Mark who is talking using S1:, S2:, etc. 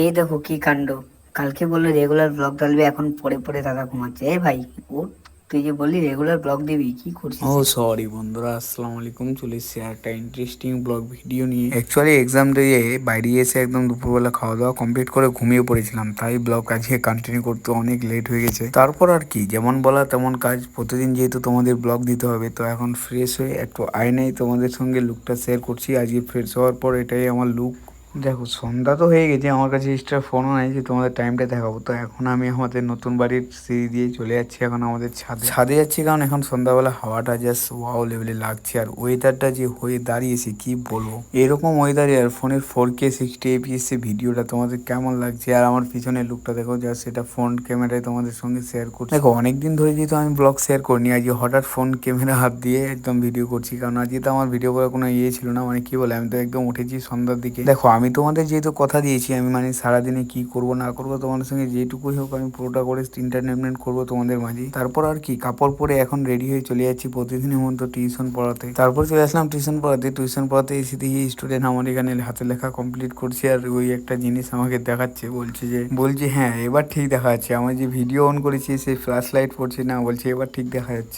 S1: এই দেখো কি কাণ্ড। কালকে বললো রেগুলার ব্লগ ডালবে, এখন পড়ে পড়ে দাদা ঘুমাচ্ছে। এই ভাই, ও তুই যে বললি রেগুলার ব্লগ দিবি, কি
S2: ও
S1: করছিস এটা?
S2: সরি বন্ধুরা, আসসালামু আলাইকুম। চলে এসেছি একটা ইন্টারেস্টিং ব্লগ ভিডিও নিয়ে। অ্যাকচুয়ালি এক্সাম দিয়ে বাড়ি এসে একদম দুপুরবেলা খাওয়া দাওয়া কমপ্লিট করে ঘুমিয়ে পড়েছিলাম, তাই ব্লগ আজকে কন্টিনিউ করতে অনেক লেট হয়ে গেছে। তারপর আর কি, যেমন বলা তেমন কাজ। প্রতিদিন যেহেতু তোমাদের ব্লগ দিতে হবে, তো এখন ফ্রেশ হয়ে একটু আয়নায় তোমাদের সঙ্গে লুকটা শেয়ার করছি। আজকে ফ্রেশ হওয়ার পর এটাই আমার লুক। দেখো সন্ধ্যা তো হয়ে গেছে, আমার কাছে এক্সট্রা ফোনও নাই যে তোমাদের টাইমটা দেখাবো। তো এখন আমি আমাদের নতুন বাড়ির সিঁড়ি দিয়ে চলে যাচ্ছি এখন আমাদের ছাদে যাচ্ছি, কারণ এখন সন্ধ্যাবেলা হাওয়াটা জাস্ট ওয়াও লেভেলে লাগছে। আর ওয়েদারটা যে হয়ে দাঁড়িয়েছে কি বলবো, এরকম ওয়েদারে আর ফোনের 4K 60 FPS ভিডিওটা তোমাদের কেমন লাগছে। আর আমার পিছনের লুকটা দেখো, জাস্ট সেটা ফ্রন্ট ক্যামেরায় তোমাদের সঙ্গে শেয়ার করছি। দেখো অনেকদিন ধরে যেহেতু আমি ব্লগ শেয়ার করিনি, আজকে হঠাৎ ফোন ক্যামেরা হাত দিয়ে একদম ভিডিও করছি, কারণ আজকে তো আমার ভিডিও করার কোনো ইয়ে ছিল না। মানে কি বলে, আমি তো একদম উঠেছি সন্ধ্যার দিকে। দেখো আমি তোমাদের যেহেতু কথা দিয়েছি, আমি মানে সারাদিনে কি করব না করব তোমাদের সঙ্গে যেটুকুই হোক আমি পুরোটা করে এন্টারটেনমেন্ট করবো তোমাদের মাঝে। তারপর আর কি, কাপড় পরে এখন রেডি হয়ে চলে যাচ্ছি প্রতিদিনের মতো টিউশন পড়াতে। তারপর চলে আসলাম টিউশন পড়াতে এসে দেখি স্টুডেন্ট আমার এখানে হাতে লেখা কমপ্লিট করছে। আর ওই একটা জিনিস আমাকে দেখাচ্ছে, বলছে হ্যাঁ এবার ঠিক দেখা যাচ্ছে। আমার যে ভিডিও অন করেছি সেই ফ্ল্যাশ লাইট পড়ছে না, বলছে এবার ঠিক দেখা যাচ্ছে।